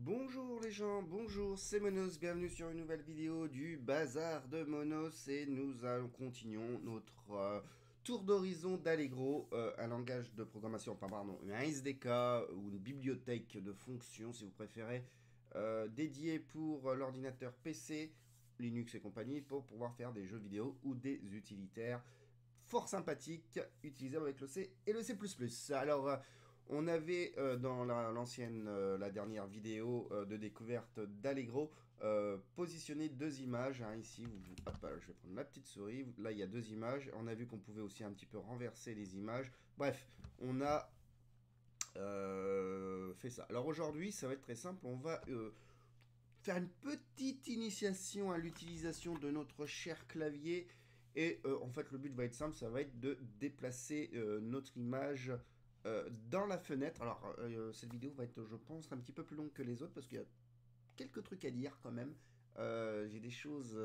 Bonjour les gens, bonjour, c'est Monos, bienvenue sur une nouvelle vidéo du Bazar de Monos et continuons notre tour d'horizon d'Allegro, un langage de programmation, enfin pardon, un SDK ou une bibliothèque de fonctions si vous préférez, dédié pour l'ordinateur PC, Linux et compagnie, pour pouvoir faire des jeux vidéo ou des utilitaires fort sympathiques utilisables avec le C et le C++. Alors, on avait dans la dernière vidéo de découverte d'Allegro positionné deux images. Hein, ici, hop, je vais prendre la petite souris. Là, il y a deux images. On a vu qu'on pouvait aussi un petit peu renverser les images. Bref, on a fait ça. Alors aujourd'hui, ça va être très simple. On va faire une petite initiation à l'utilisation de notre cher clavier. Et en fait, le but va être simple, ça va être de déplacer notre image dans la fenêtre. Alors, cette vidéo va être, je pense, un petit peu plus longue que les autres parce qu'il y a quelques trucs à dire quand même. J'ai des choses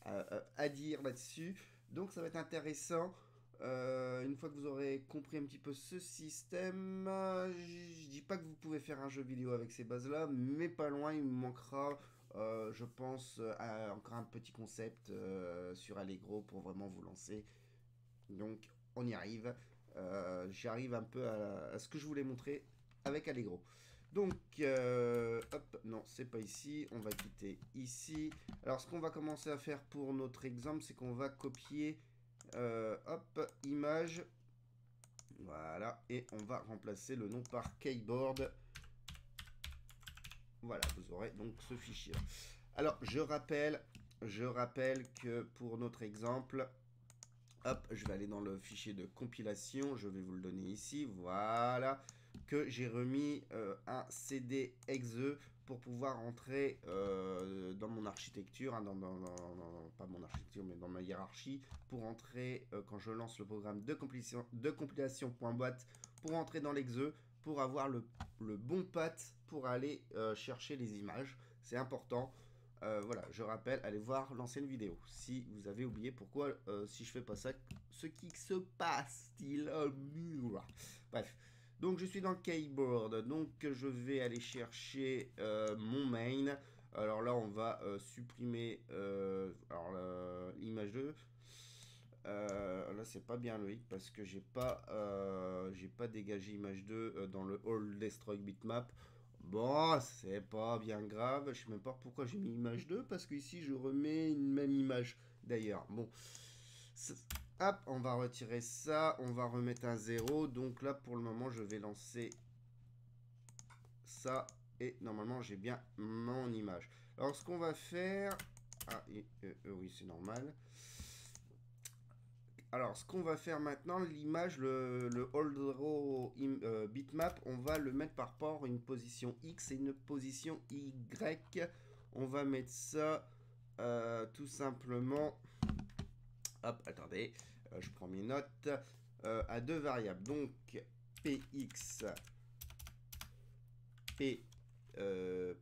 à dire là-dessus. Donc, ça va être intéressant. Une fois que vous aurez compris un petit peu ce système, je dis pas que vous pouvez faire un jeu vidéo avec ces bases-là, mais pas loin, il me manquera, je pense, encore un petit concept sur Allegro pour vraiment vous lancer. Donc, on y arrive. J'arrive un peu à ce que je voulais montrer avec Allegro. Donc, hop, non, c'est pas ici. On va quitter ici. Alors, ce qu'on va commencer à faire pour notre exemple, c'est qu'on va copier, hop, image. Voilà, et on va remplacer le nom par keyboard. Voilà, vous aurez donc ce fichier. Alors, je rappelle que pour notre exemple, hop, je vais aller dans le fichier de compilation, je vais vous le donner ici, voilà, que j'ai remis un CD exe pour pouvoir entrer dans mon architecture, hein, pas mon architecture, mais dans ma hiérarchie, pour entrer, quand je lance le programme de compilation.boîte, pour entrer dans l'exe, pour avoir le bon path pour aller chercher les images. C'est important. Voilà, je rappelle, allez voir l'ancienne vidéo si vous avez oublié pourquoi, si je fais pas ça, ce qui se passe-t-il. Bref, donc je suis dans le keyboard, donc je vais aller chercher mon main. Alors là, on va supprimer l'image 2. Là, c'est pas bien logique parce que j'ai pas dégagé image 2 dans le All Destroy Bitmap. Bon, c'est pas bien grave. Je sais même pas pourquoi j'ai mis image 2 parce qu'ici je remets une même image d'ailleurs. Bon, hop, on va retirer ça. On va remettre un 0. Donc là, pour le moment, je vais lancer ça. Et normalement, j'ai bien mon image. Alors, ce qu'on va faire. Ah, oui, c'est normal. Alors, ce qu'on va faire maintenant, l'image, le hold row bitmap, on va le mettre par rapport à une position X et une position Y. On va mettre ça tout simplement. Hop, attendez, je prends mes notes. À deux variables. Donc, px, p,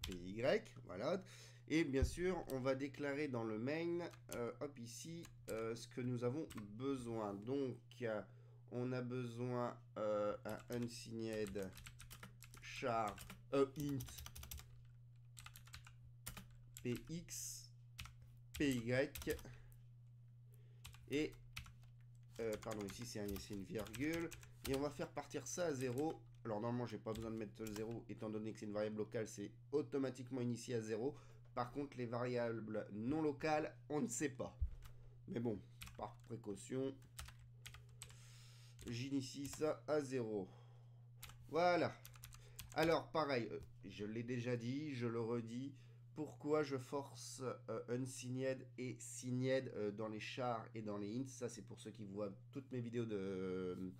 py, voilà. Et bien sûr, on va déclarer dans le main, hop ici, ce que nous avons besoin. Donc, on a besoin un unsigned char int px, py, et, pardon, ici c'est une virgule, et on va faire partir ça à 0. Alors normalement, j'ai pas besoin de mettre le 0, étant donné que c'est une variable locale, c'est automatiquement initié à 0. Par contre, les variables non locales, on ne sait pas. Mais bon, par précaution, j'initie ça à 0. Voilà. Alors, pareil, je l'ai déjà dit, je le redis. Pourquoi je force unsigned et signed dans les chars et dans les ints? Ça, c'est pour ceux qui voient toutes mes vidéos de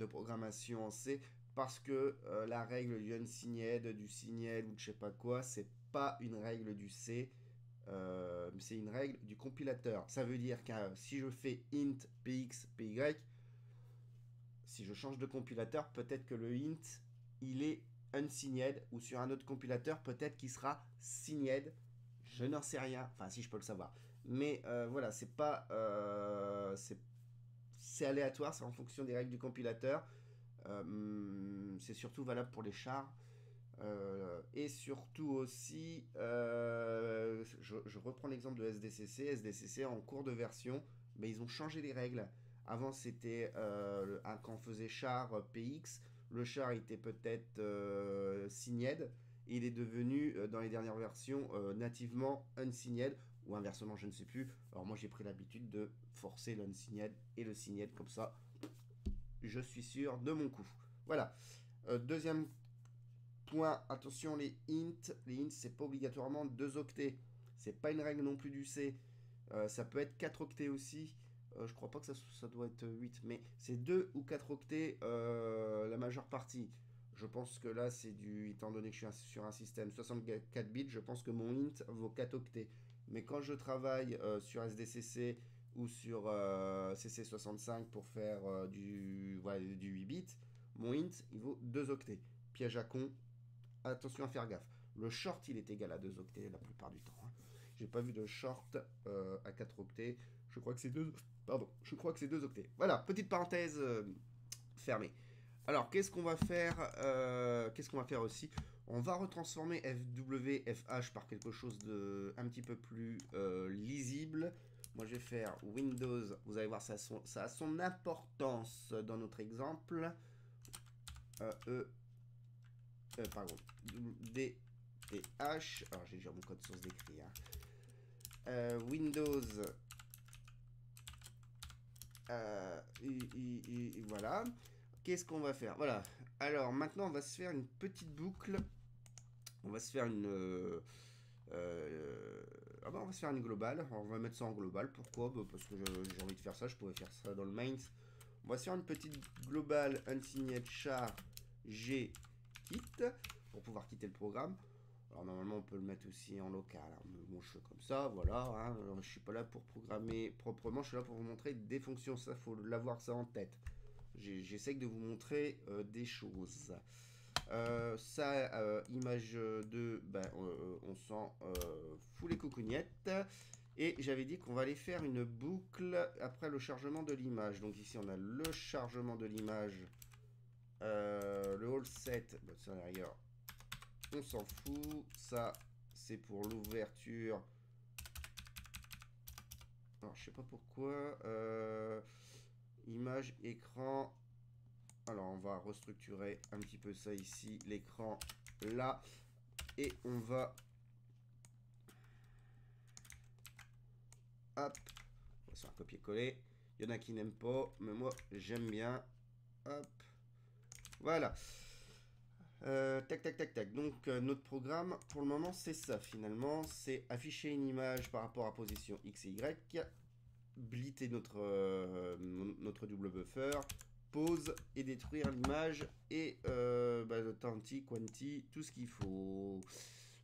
programmation en C. Parce que la règle du unsigned, du signed ou de je sais pas quoi, c'est pas une règle du C. C'est une règle du compilateur. Ça veut dire que si je fais int px py, si je change de compilateur, peut-être que le int il est unsigned, ou sur un autre compilateur peut-être qu'il sera signed. Je n'en sais rien. Enfin, si, je peux le savoir. Mais voilà, c'est pas c'est aléatoire, c'est en fonction des règles du compilateur. C'est surtout valable pour les chars. Et surtout aussi, je reprends l'exemple de SDCC. SDCC en cours de version, mais ils ont changé les règles. Avant, c'était quand on faisait char PX, le char était peut-être signed, et il est devenu dans les dernières versions nativement unsigned, ou inversement, je ne sais plus. Alors moi, j'ai pris l'habitude de forcer l'unsigned et le signed, comme ça, je suis sûr de mon coup. Voilà. Deuxième point, attention les int. Les int, c'est pas obligatoirement 2 octets. C'est pas une règle non plus du C. Ça peut être 4 octets aussi. Je crois pas que ça doit être 8, mais c'est 2 ou 4 octets la majeure partie. Je pense que là, c'est du. Étant donné que je suis sur un système 64 bits, je pense que mon int vaut 4 octets. Mais quand je travaille sur SDCC ou sur CC65 pour faire voilà, du 8 bits, mon int il vaut 2 octets. Piège à con, attention à faire gaffe. Le short il est égal à 2 octets la plupart du temps. J'ai pas vu de short à 4 octets. Je crois que c'est 2. Pardon, je crois que c'est 2 octets. Voilà, petite parenthèse fermée. Alors, qu'est-ce qu'on va faire aussi? On va retransformer FWFH par quelque chose de un petit peu plus lisible. Moi, je vais faire Windows. Vous allez voir, ça a son importance dans notre exemple. Pardon. DTH. Alors, j'ai déjà mon code source d'écrit. Windows. Voilà. Qu'est-ce qu'on va faire? Voilà. Alors, maintenant, on va se faire une petite boucle. On va se faire une... on va se faire une globale. Alors, on va mettre ça en global. Pourquoi? Parce que j'ai envie de faire ça. Je pourrais faire ça dans le main. On va se faire une petite globale unsigned char g quitte pour pouvoir quitter le programme. Alors normalement on peut le mettre aussi en local, hein. Bon, je fais comme ça, voilà, hein. Je suis pas là pour programmer proprement, je suis là pour vous montrer des fonctions, ça faut l'avoir ça en tête. J'essaie de vous montrer des choses. Image 2, on s'en fout les coucougnettes. Et j'avais dit qu'on va aller faire une boucle après le chargement de l'image. Donc ici on a le chargement de l'image, le all set, ça d'ailleurs on s'en fout, ça c'est pour l'ouverture. Alors je sais pas pourquoi, image, écran. Alors on va restructurer un petit peu ça ici, l'écran là, et on va hop, on va faire un copier-coller. Il y en a qui n'aiment pas, mais moi j'aime bien. Hop, voilà. Tac, tac, tac, tac. Donc, notre programme, pour le moment, c'est ça, finalement. C'est afficher une image par rapport à position X et Y, blitter notre double buffer, pause et détruire l'image et le tanti, quanti, tout ce qu'il faut.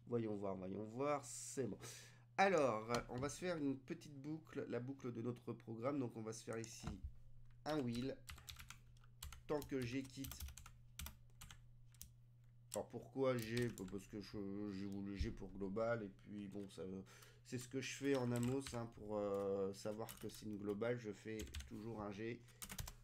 Voyons voir, c'est bon. Alors, on va se faire une petite boucle, la boucle de notre programme. Donc, on va se faire ici un while. Tant que j'ai quitte. Alors pourquoi G? Parce que j'ai voulu G pour global, et puis bon, c'est ce que je fais en Amos, hein, pour savoir que c'est une globale, je fais toujours un G,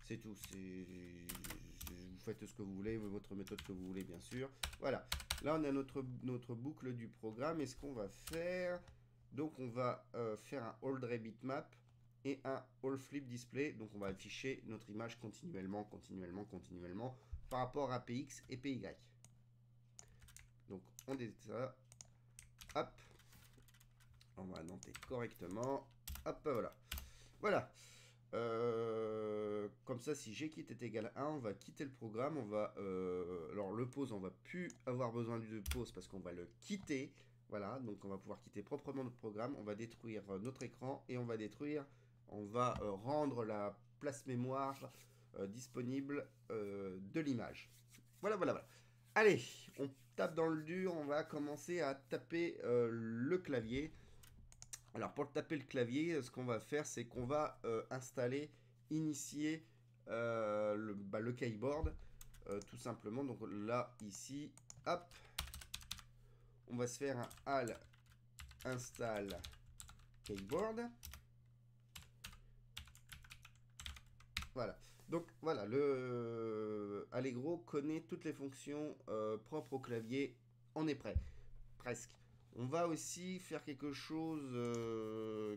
c'est tout, vous faites ce que vous voulez, votre méthode que vous voulez bien sûr. Voilà, là on a notre boucle du programme, et ce qu'on va faire, donc on va faire un hold bitmap et un all flip display, donc on va afficher notre image continuellement par rapport à PX et PY. Donc on dit ça, hop, on va noter correctement, hop, voilà. Comme ça, si g quitte est égal à 1, on va quitter le programme, on va, alors le pause, on va plus avoir besoin de pause parce qu'on va le quitter, voilà, donc on va pouvoir quitter proprement notre programme, on va détruire notre écran et on va rendre la place mémoire disponible de l'image. Voilà. Allez, on tape dans le dur, on va commencer à taper le clavier. Alors pour taper le clavier, ce qu'on va faire, c'est qu'on va initier le keyboard, tout simplement. Donc là, ici, hop, on va se faire un al install keyboard. Voilà. Donc voilà, le Allegro connaît toutes les fonctions propres au clavier. On est prêt, presque. On va aussi faire quelque chose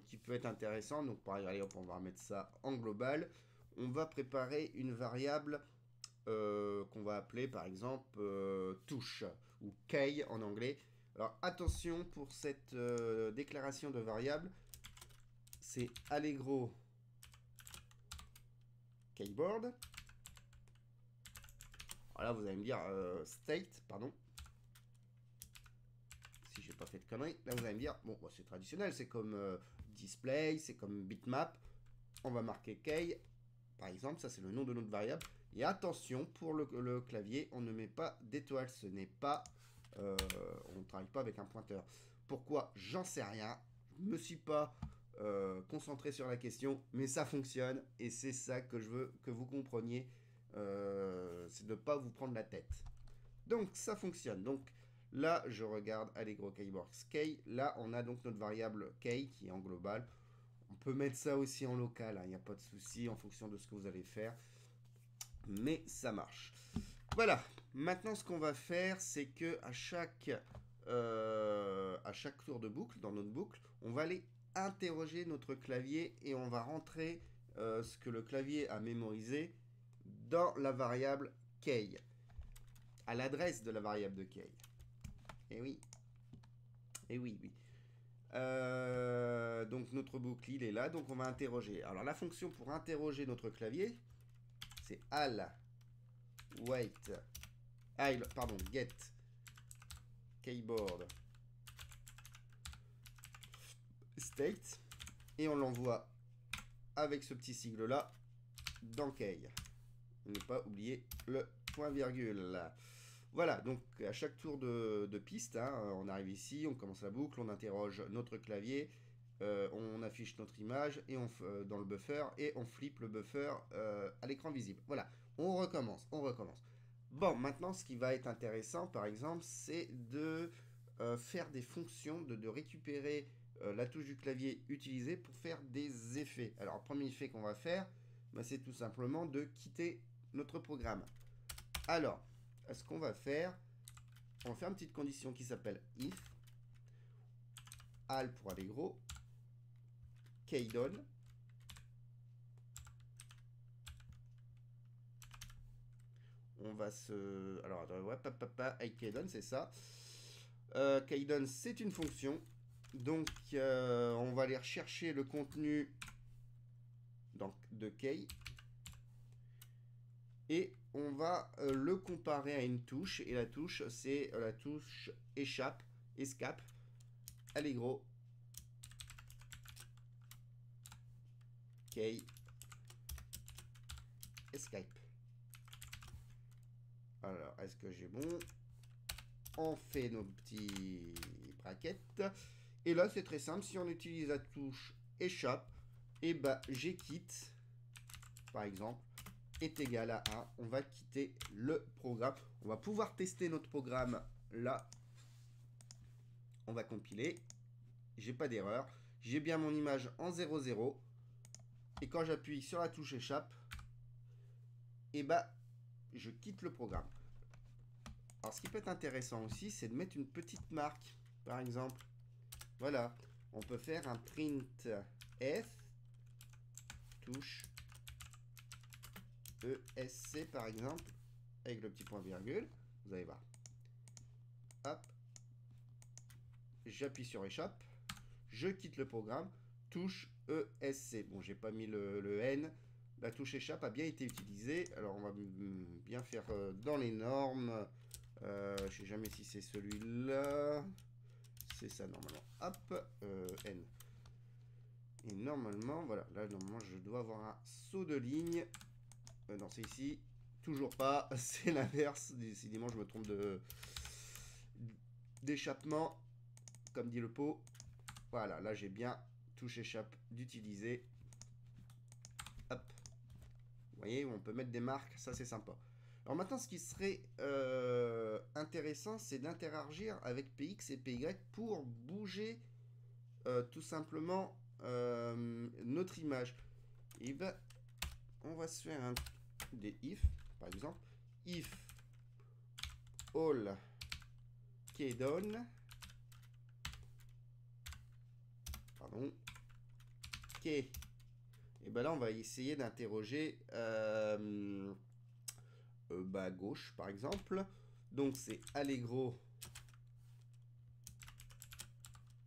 qui peut être intéressant. Donc par exemple, allez, hop, on va remettre ça en global. On va préparer une variable qu'on va appeler par exemple touche ou key en anglais. Alors attention pour cette déclaration de variable, c'est Allegro keyboard. Alors là, vous allez me dire state, pardon. Si j'ai pas fait de conneries, là vous allez me dire, bon, bah, c'est traditionnel, c'est comme display, c'est comme bitmap. On va marquer key, par exemple, ça c'est le nom de notre variable. Et attention, pour le clavier, on ne met pas d'étoile, ce n'est pas, on ne travaille pas avec un pointeur. Pourquoi? J'en sais rien. Je ne me suis pas concentré sur la question, mais ça fonctionne et c'est ça que je veux que vous compreniez. C'est de ne pas vous prendre la tête. Donc ça fonctionne. Donc là, je regarde Allegro Keyboards Key. Là, on a donc notre variable Key qui est en global. On peut mettre ça aussi en local, il n'y a pas de souci en fonction de ce que vous allez faire. Mais ça marche. Voilà. Maintenant, ce qu'on va faire, c'est que à chaque tour de boucle, dans notre boucle, on va aller interroger notre clavier et on va rentrer ce que le clavier a mémorisé dans la variable key, à l'adresse de la variable de key. Et oui. Et oui, oui. Donc notre boucle, il est là, donc on va interroger. Alors la fonction pour interroger notre clavier, c'est al wait, pardon, get keyboard state, et on l'envoie avec ce petit sigle là dans key. Ne pas oublier le point virgule. Voilà, donc à chaque tour de piste, hein, on arrive ici, on commence la boucle, on interroge notre clavier, on affiche notre image et dans le buffer et on flippe le buffer à l'écran visible. Voilà, on recommence, on recommence. Bon, maintenant ce qui va être intéressant par exemple, c'est de faire des fonctions, de récupérer la touche du clavier utilisée pour faire des effets. Alors, le premier effet qu'on va faire, bah, c'est tout simplement de quitter notre programme. Alors, ce qu'on va faire, on va faire une petite condition qui s'appelle if al pour Allegro keydone on va se alors ouais, keydone c'est ça. Keydone c'est une fonction, donc on va aller rechercher le contenu donc de key et on va le comparer à une touche, et la touche c'est la touche escape Allegro key escape. Alors est-ce que j'ai bon? On fait nos petits brackets et là c'est très simple, si on utilise la touche échappe, et bah j'ai quitte par exemple est égal à 1, on va quitter le programme. On va pouvoir tester notre programme là. On va compiler. J'ai pas d'erreur. J'ai bien mon image en 0,0. Et quand j'appuie sur la touche échappe, et bah je quitte le programme. Alors ce qui peut être intéressant aussi, c'est de mettre une petite marque. Par exemple, voilà, on peut faire un print f touche ESC par exemple, avec le petit point virgule, vous allez voir. Hop, j'appuie sur échappe, je quitte le programme, touche ESC. Bon, j'ai pas mis le N, la touche échappe a bien été utilisée. Alors on va bien faire dans les normes. Je sais jamais si c'est celui-là. C'est ça normalement. Hop, N. Et normalement, voilà, là normalement je dois avoir un saut de ligne. Non, c'est ici. Toujours pas. C'est l'inverse. Décidément, je me trompe d'échappement. Comme dit le pot. Voilà, là j'ai bien touche échappe d'utiliser. Hop. Vous voyez, on peut mettre des marques. Ça, c'est sympa. Alors maintenant, ce qui serait intéressant, c'est d'interagir avec PX et PY pour bouger tout simplement notre image. On va se faire des if, par exemple, if all keydone, pardon, key, et ben là on va essayer d'interroger gauche par exemple. Donc c'est allegro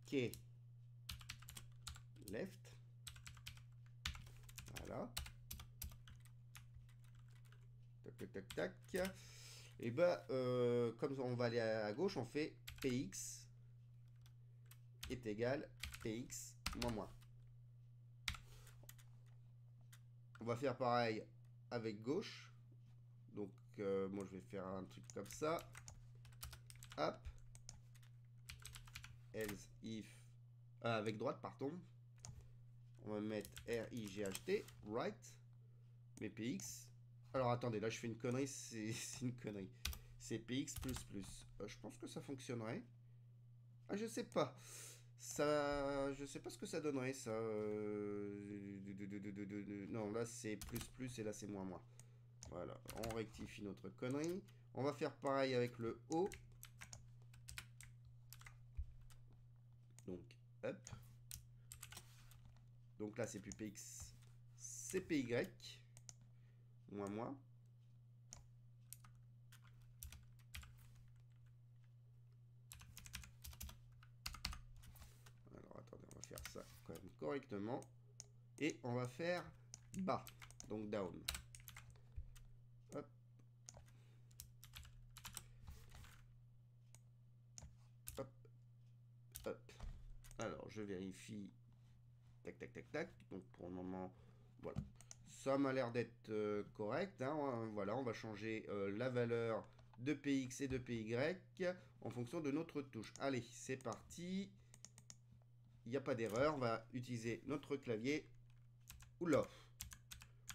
key left, voilà, tac tac tac tac. Et ben comme on va aller à gauche, on fait px est égal px moins moins. On va faire pareil avec gauche. Donc moi je vais faire un truc comme ça. Hop. Else if avec droite pardon. On va mettre RIGHT right. Mais px. Alors attendez, là je fais une connerie, c'est une connerie. C'est px plus plus. Je pense que ça fonctionnerait. Ah je sais pas. Ça, je sais pas ce que ça donnerait ça. Non, là c'est plus plus et là c'est moins moins. Voilà, on rectifie notre connerie. On va faire pareil avec le O. Donc, hop. Donc là c'est plus PX, c'est PY. Moins moins. Alors attendez, on va faire ça quand même correctement. Et on va faire bas, donc down. Hop. Hop. Hop. Alors je vérifie. Tac tac tac tac. Donc pour le moment, voilà. Ça m'a l'air d'être correct. Hein. Voilà, on va changer la valeur de PX et de PY en fonction de notre touche. Allez, c'est parti. Il n'y a pas d'erreur. On va utiliser notre clavier. Oula.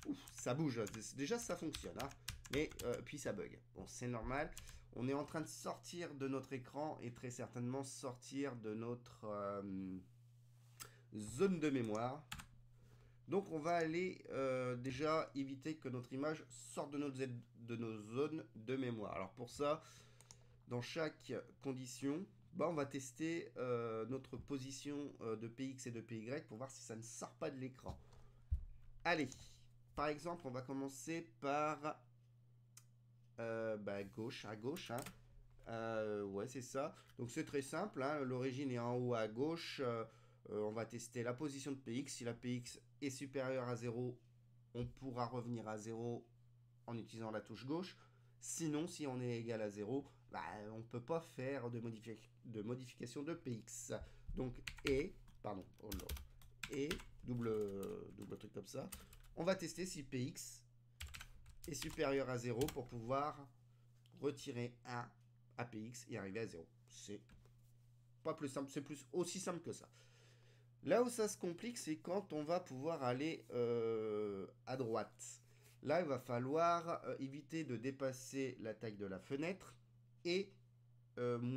Ouf, ça bouge. Déjà, ça fonctionne. Hein. Mais puis ça bug. Bon, c'est normal. On est en train de sortir de notre écran et très certainement sortir de notre zone de mémoire. Donc on va aller déjà éviter que notre image sorte de nos zones de mémoire. Alors pour ça, dans chaque condition, on va tester notre position de PX et de PY pour voir si ça ne sort pas de l'écran. Allez, par exemple, on va commencer par gauche, à gauche. Hein. Ouais, c'est ça. Donc c'est très simple. Hein. L'origine est en haut à gauche. On va tester la position de PX. Si la PX est supérieure à 0, on pourra revenir à 0 en utilisant la touche gauche. Sinon, si on est égal à 0, on ne peut pas faire de modification de PX. Donc, double truc comme ça. On va tester si PX est supérieur à 0 pour pouvoir retirer 1 à PX et arriver à 0. C'est pas plus simple, c'est aussi simple que ça. Là où ça se complique, c'est quand on va pouvoir aller à droite. Là, il va falloir éviter de dépasser la taille de la fenêtre et la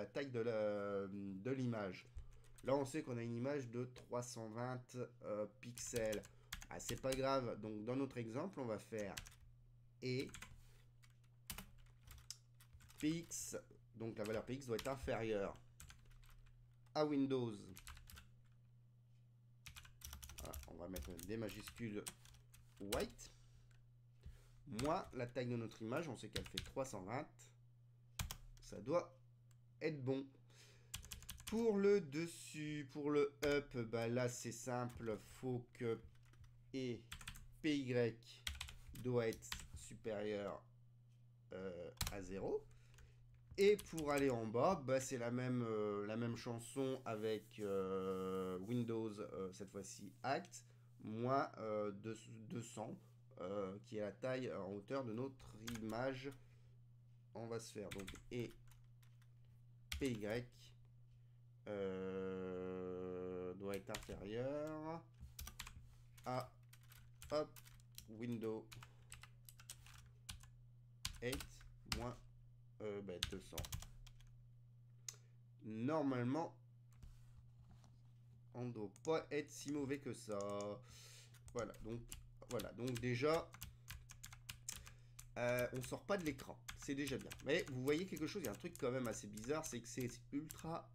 taille de l'image. Là, on sait qu'on a une image de 320 pixels. Ah, c'est pas grave. Donc, dans notre exemple, on va faire et px. Donc, la valeur px doit être inférieure à Windows. Voilà, on va mettre des majuscules white. Moins la taille de notre image, on sait qu'elle fait 320. Ça doit être bon. Pour le dessus, pour le up, là c'est simple, faut que et PY doit être supérieur à 0. Et pour aller en bas, c'est la même chanson avec Windows, cette fois-ci Act, moins 200, qui est la taille en hauteur de notre image. On va se faire donc et PY doit être inférieur à Windows 8 moins 200. Normalement, on ne doit pas être si mauvais que ça. Voilà, donc Voilà, donc déjà, on sort pas de l'écran. C'est déjà bien. Mais vous voyez quelque chose, il y a un truc quand même assez bizarre, c'est que c'est ultra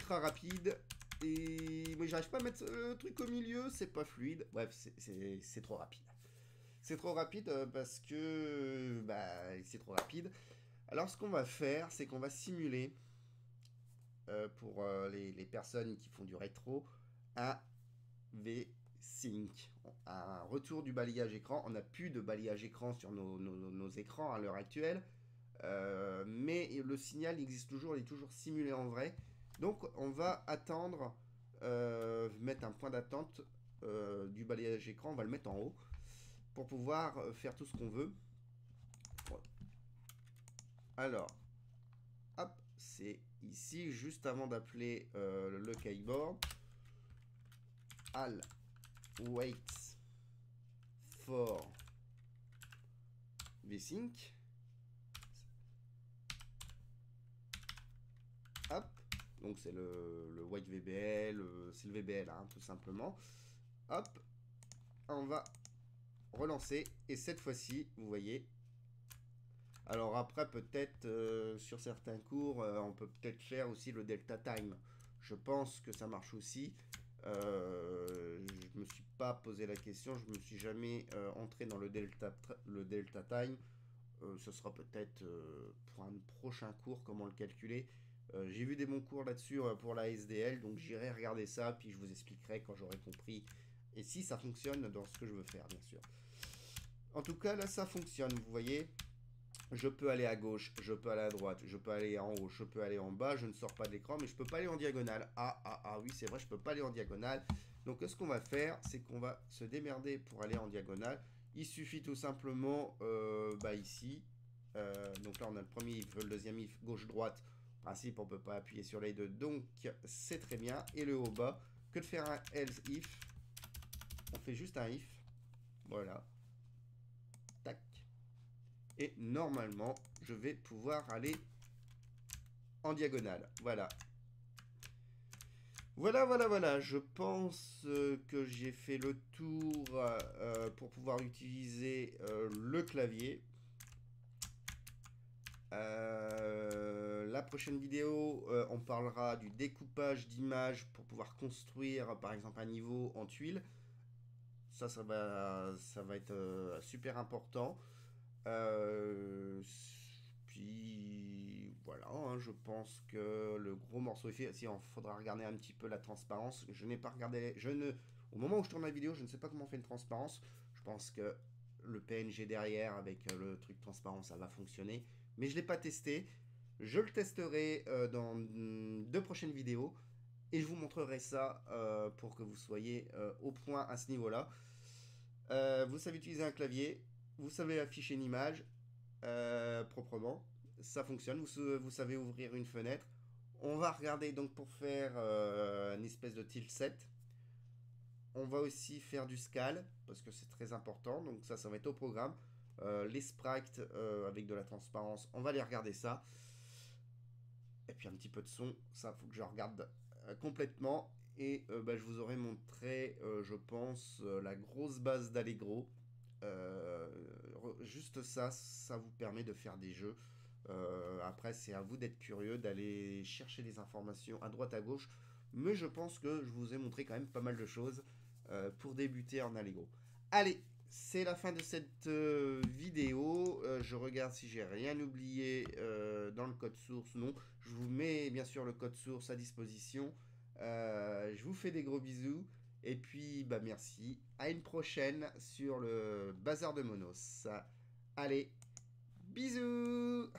rapide. Et moi, j'arrive pas à mettre le truc au milieu, c'est pas fluide. Bref, c'est trop rapide. C'est trop rapide parce que c'est trop rapide. Alors, ce qu'on va faire, c'est qu'on va simuler pour les personnes qui font du rétro un V-Sync, un retour du balayage écran. On n'a plus de balayage écran sur nos écrans à l'heure actuelle, mais le signal existe toujours, il est toujours simulé en vrai. Donc on va attendre, mettre un point d'attente du balayage écran, on va le mettre en haut pour pouvoir faire tout ce qu'on veut. Alors, hop, c'est ici, juste avant d'appeler le keyboard. I'll wait for VSync. Hop, donc c'est le white VBL, c'est le VBL, hein, tout simplement. Hop, on va relancer, et cette fois-ci, vous voyez. Alors après, peut-être sur certains cours, on peut peut-être faire aussi le delta time. Je pense que ça marche aussi. Je me suis pas posé la question, je me suis jamais entré dans le delta time. Ce sera peut-être pour un prochain cours comment le calculer. J'ai vu des bons cours là-dessus pour la SDL, donc j'irai regarder ça, puis je vous expliquerai quand j'aurai compris et si ça fonctionne dans ce que je veux faire, bien sûr. En tout cas, là, ça fonctionne, vous voyez. Je peux aller à gauche, je peux aller à droite, je peux aller en haut, je peux aller en bas, je ne sors pas de l'écran, mais je peux pas aller en diagonale. Ah oui, c'est vrai, je peux pas aller en diagonale. Donc ce qu'on va faire, c'est qu'on va se démerder pour aller en diagonale. Il suffit tout simplement, ici. Donc là, on a le premier if, le deuxième if, gauche-droite. En principe, on peut pas appuyer sur les deux, donc c'est très bien. Et le haut-bas, que de faire un else if. On fait juste un if. Voilà. Tac. Et normalement, je vais pouvoir aller en diagonale. Voilà. Voilà. Je pense que j'ai fait le tour pour pouvoir utiliser le clavier. La prochaine vidéo, on parlera du découpage d'images pour pouvoir construire, par exemple, un niveau en tuiles. Ça va être super important. Puis voilà, hein, je pense que le gros morceau est fait. Si on faudra regarder un petit peu la transparence. Je n'ai pas regardé. Au moment où je tourne la vidéo, je ne sais pas comment on fait une transparence. Je pense que le PNG derrière avec le truc transparent, ça va fonctionner. Mais je ne l'ai pas testé. Je le testerai dans 2 prochaines vidéos. Et je vous montrerai ça pour que vous soyez au point à ce niveau-là. Vous savez utiliser un clavier. Vous savez afficher une image proprement. Ça fonctionne. Vous savez ouvrir une fenêtre. On va regarder donc pour faire une espèce de tilt set. On va aussi faire du scale parce que c'est très important. Donc ça va être au programme. Les sprites avec de la transparence, on va aller regarder ça. Et puis un petit peu de son. Ça, faut que je regarde complètement. Et je vous aurai montré, je pense, la grosse base d'Allegro. Juste ça, ça vous permet de faire des jeux. Après, c'est à vous d'être curieux, d'aller chercher des informations à droite à gauche. Mais je pense que je vous ai montré quand même pas mal de choses pour débuter en Allegro. Allez, c'est la fin de cette vidéo. Je regarde si j'ai rien oublié dans le code source. Non, je vous mets bien sûr le code source à disposition. Je vous fais des gros bisous. Et puis, merci. À une prochaine sur le Bazar de Monos. Allez, bisous!